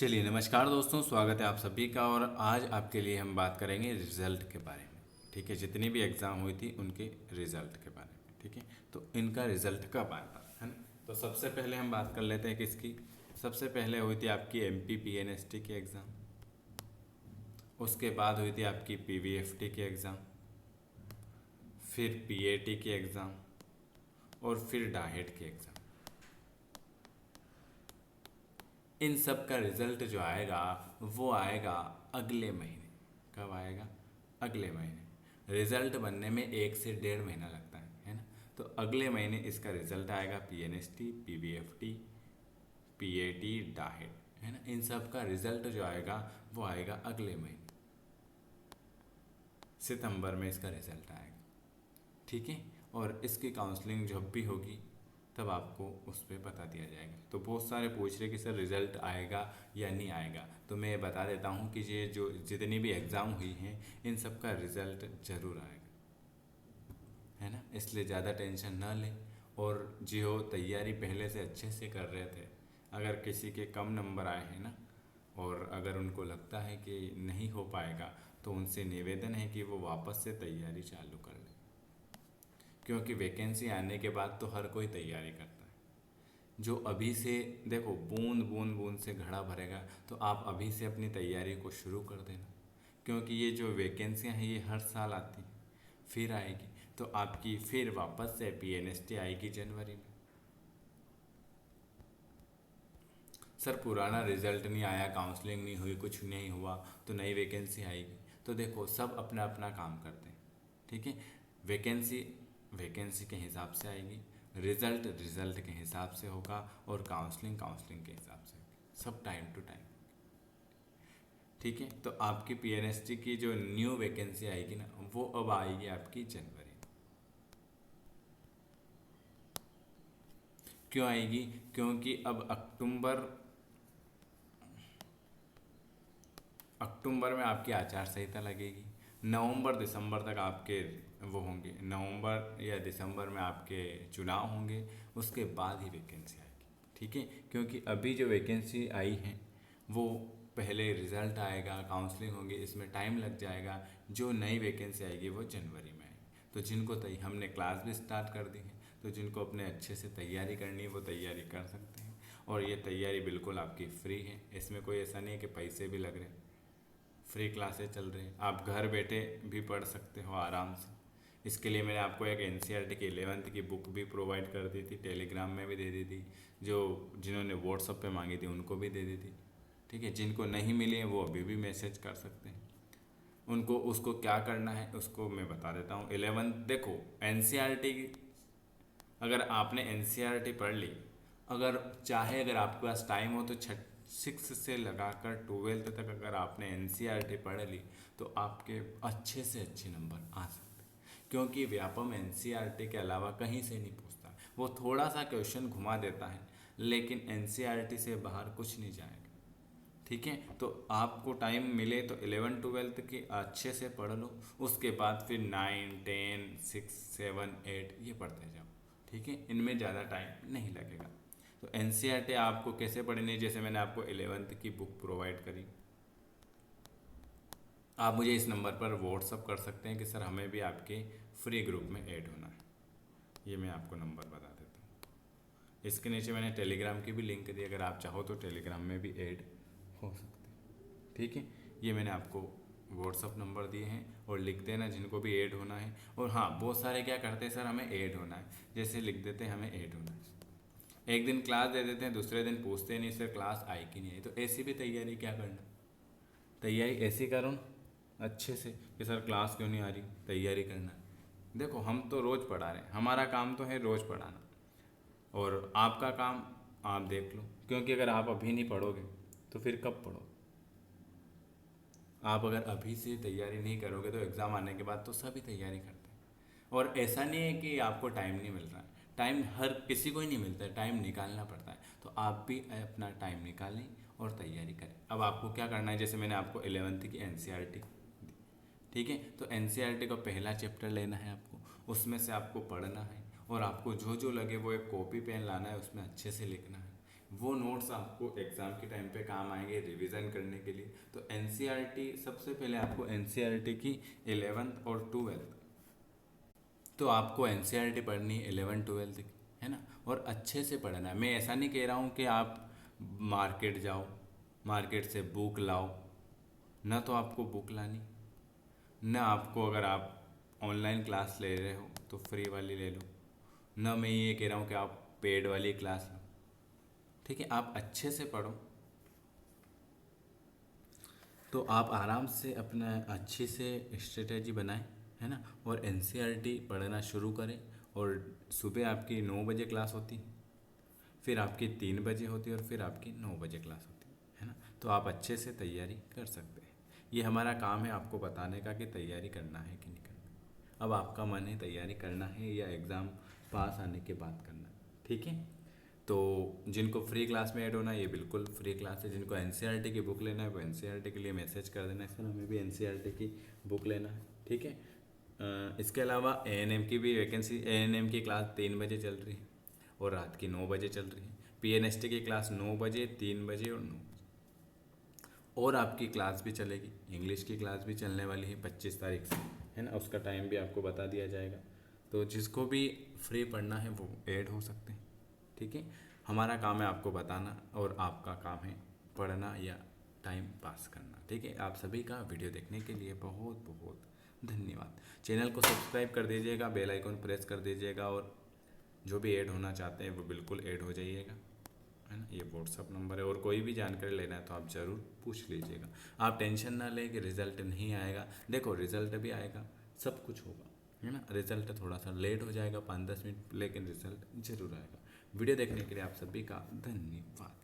चलिए नमस्कार दोस्तों, स्वागत है आप सभी का। और आज आपके लिए हम बात करेंगे रिज़ल्ट के बारे में। ठीक है, जितनी भी एग्ज़ाम हुई थी उनके रिज़ल्ट के बारे में। ठीक है, तो इनका रिज़ल्ट कब आया था, है ना। तो सबसे पहले हम बात कर लेते हैं किसकी। सबसे पहले हुई थी आपकी एमपी पीएनएसटी की एग्ज़ाम। उसके बाद हुई थी आपकी पीवीएफटी की एग्ज़ाम, फिर पीएटी की एग्ज़ाम और फिर डाहेट की एग्ज़ाम। इन सब का रिजल्ट जो आएगा वो आएगा अगले महीने। कब आएगा? अगले महीने। रिजल्ट बनने में 1 से 1.5 महीना लगता है ना। तो अगले महीने इसका रिजल्ट आएगा, पीएनएसटी, पीवीएफटी, पीएटी, डाहेट, है ना। इन सब का रिजल्ट जो आएगा वो आएगा अगले महीने, सितंबर में इसका रिजल्ट आएगा। ठीक है, और इसकी काउंसलिंग जब भी होगी तब आपको उस पर बता दिया जाएगा। तो बहुत सारे पूछ रहे कि सर रिज़ल्ट आएगा या नहीं आएगा, तो मैं बता देता हूँ कि ये जो जितनी भी एग्ज़ाम हुई हैं इन सब का रिज़ल्ट ज़रूर आएगा, है ना। इसलिए ज़्यादा टेंशन ना लें। और जो तैयारी पहले से अच्छे से कर रहे थे, अगर किसी के कम नंबर आए हैं ना, और अगर उनको लगता है कि नहीं हो पाएगा, तो उनसे निवेदन है कि वो वापस से तैयारी चालू कर लें। क्योंकि वैकेंसी आने के बाद तो हर कोई तैयारी करता है। जो अभी से देखो, बूंद बूंद बूंद से घड़ा भरेगा, तो आप अभी से अपनी तैयारी को शुरू कर देना। क्योंकि ये जो वैकेंसियाँ हैं ये हर साल आती हैं, फिर आएगी, तो आपकी फिर वापस से पीएनएसटी आएगी जनवरी में। सर पुराना रिजल्ट नहीं आया, काउंसलिंग नहीं हुई, कुछ नहीं हुआ, तो नई वैकेंसी आएगी। तो देखो, सब अपना अपना काम करते हैं। ठीक है, वैकेंसी वैकेंसी के हिसाब से आएगी, रिजल्ट रिजल्ट के हिसाब से होगा, और काउंसलिंग काउंसलिंग के हिसाब से होगी, सब टाइम टू टाइम। ठीक है, तो आपकी पीएनएसटी की जो न्यू वैकेंसी आएगी ना, वो अब आएगी आपकी जनवरी में। क्यों आएगी? क्योंकि अब अक्टूबर में आपकी आचार संहिता लगेगी। नवंबर दिसंबर तक आपके वो होंगे, नवंबर या दिसंबर में आपके चुनाव होंगे, उसके बाद ही वैकेंसी आएगी। ठीक है, क्योंकि अभी जो वैकेंसी आई है वो पहले रिजल्ट आएगा, काउंसलिंग होगी, इसमें टाइम लग जाएगा। जो नई वैकेंसी आएगी वो जनवरी में आएगी। तो जिनको हमने क्लास भी स्टार्ट कर दी है, तो जिनको अपने अच्छे से तैयारी करनी है वो तैयारी कर सकते हैं। और ये तैयारी बिल्कुल आपकी फ्री है, इसमें कोई ऐसा नहीं है कि पैसे भी लग रहे हैं। फ्री क्लासेस चल रही हैं, आप घर बैठे भी पढ़ सकते हो आराम से। इसके लिए मैंने आपको एक एनसीईआरटी की 11th की बुक भी प्रोवाइड कर दी थी, टेलीग्राम में भी दे दी थी, जो जिन्होंने व्हाट्सअप पे मांगी थी उनको भी दे दी थी। ठीक है, जिनको नहीं मिली है वो अभी भी मैसेज कर सकते हैं। उनको उसको क्या करना है उसको मैं बता देता हूँ। 11th देखो, एनसीईआरटी अगर आपने एनसीईआरटी पढ़ ली, अगर आपके पास टाइम हो तो 6 से लगाकर 12th तक अगर आपने एनसीईआरटी पढ़ ली, तो आपके अच्छे से अच्छे नंबर आ सकते हैं। क्योंकि व्यापम एनसीईआरटी के अलावा कहीं से नहीं पूछता, वो थोड़ा सा क्वेश्चन घुमा देता है, लेकिन एनसीईआरटी से बाहर कुछ नहीं जाएगा। ठीक है, तो आपको टाइम मिले तो 11 12 की अच्छे से पढ़ लो, उसके बाद फिर 9 10 6 7 8 ये पढ़ते जाओ। ठीक है, इनमें ज़्यादा टाइम नहीं लगेगा। तो एनसीईआरटी आपको कैसे पढ़नी है, जैसे मैंने आपको 11th की बुक प्रोवाइड करी, आप मुझे इस नंबर पर व्हाट्सअप कर सकते हैं कि सर हमें भी आपके फ्री ग्रुप में ऐड होना है। ये मैं आपको नंबर बता देता हूँ। इसके नीचे मैंने टेलीग्राम की भी लिंक दी, अगर आप चाहो तो टेलीग्राम में भी ऐड हो सकते हैं। ठीक है, ये मैंने आपको व्हाट्सअप नंबर दिए हैं, और लिख देना जिनको भी ऐड होना है। और हाँ, बहुत सारे क्या करते हैं, सर हमें ऐड होना है, जैसे लिख देते हैं हमें ऐड होना है, एक दिन क्लास दे देते हैं, दूसरे दिन पूछते नहीं सर क्लास आई कि नहीं आई। तो ऐसी भी तैयारी क्या करना, तैयारी ऐसी करो ना अच्छे से कि सर क्लास क्यों नहीं आ रही, तैयारी करना है। देखो, हम तो रोज़ पढ़ा रहे हैं, हमारा काम तो है रोज़ पढ़ाना, और आपका काम आप देख लो। क्योंकि अगर आप अभी नहीं पढ़ोगे तो फिर कब पढ़ोगे। आप अगर अभी से तैयारी नहीं करोगे तो एग्ज़ाम आने के बाद तो सभी तैयारी करते हैं। और ऐसा नहीं है कि आपको टाइम नहीं मिल रहा है, टाइम हर किसी को ही नहीं मिलता है, टाइम निकालना पड़ता है। तो आप भी अपना टाइम निकालें और तैयारी करें। अब आपको क्या करना है, जैसे मैंने आपको 11th की एनसीईआरटी दी, ठीक है, तो एनसीईआरटी का पहला चैप्टर लेना है आपको, उसमें से आपको पढ़ना है, और आपको जो जो लगे वो एक कॉपी पेन लाना है, उसमें अच्छे से लिखना है। वो नोट्स आपको एग्ज़ाम के टाइम पे काम आएंगे रिवीजन करने के लिए। तो एनसीईआरटी सबसे पहले आपको एनसीईआरटी की 11th और 12th, तो आपको एनसीईआरटी पढ़नी है 11 12 की, है ना, और अच्छे से पढ़ना है। मैं ऐसा नहीं कह रहा हूँ कि आप मार्केट जाओ, मार्केट से बुक लाओ, ना तो आपको बुक लानी, ना आपको, अगर आप ऑनलाइन क्लास ले रहे हो तो फ्री वाली ले लो, ना मैं ये कह रहा हूँ कि आप पेड वाली क्लास लो। ठीक है, आप अच्छे से पढ़ो, तो आप आराम से अपना अच्छी से स्ट्रेटेजी बनाएं, है ना, और एनसीईआरटी पढ़ना शुरू करें। और सुबह आपकी 9 बजे क्लास होती, फिर आपकी 3 बजे होती है, और फिर आपकी 9 बजे क्लास होती है ना। तो आप अच्छे से तैयारी कर सकते हैं। ये हमारा काम है आपको बताने का कि तैयारी करना है कि नहीं करना। अब आपका मन है तैयारी करना है या एग्ज़ाम पास आने के बाद करना है, ठीक है। तो जिनको फ्री क्लास में ऐड होना है, ये बिल्कुल फ्री क्लास है। जिनको एनसीईआरटी की बुक लेना है वो एनसीईआरटी के लिए मैसेज कर देना है, सर हमें भी एनसीईआरटी की बुक लेना है, ठीक है। इसके अलावा एएनएम की भी वैकेंसी, एएनएम की क्लास 3 बजे चल रही है और रात की 9 बजे चल रही है। पीएनएसटी की क्लास 9 बजे, 3 बजे और 9 बजे। और आपकी क्लास भी चलेगी, इंग्लिश की क्लास भी चलने वाली है 25 तारीख से, है ना, उसका टाइम भी आपको बता दिया जाएगा। तो जिसको भी फ्री पढ़ना है वो ऐड हो सकते हैं, ठीक है। हमारा काम है आपको बताना और आपका काम है पढ़ना या टाइम पास करना, ठीक है। आप सभी का वीडियो देखने के लिए बहुत बहुत धन्यवाद। चैनल को सब्सक्राइब कर दीजिएगा, बेल आइकन प्रेस कर दीजिएगा, और जो भी ऐड होना चाहते हैं वो बिल्कुल ऐड हो जाइएगा, है ना। ये व्हाट्सअप नंबर है, और कोई भी जानकारी लेना है तो आप ज़रूर पूछ लीजिएगा। आप टेंशन ना लें कि रिज़ल्ट नहीं आएगा, देखो रिज़ल्ट भी आएगा, सब कुछ होगा, है ना। रिज़ल्ट थोड़ा सा लेट हो जाएगा 5 10 मिनट, लेकिन रिज़ल्ट ज़रूर आएगा। वीडियो देखने के लिए आप सभी का धन्यवाद।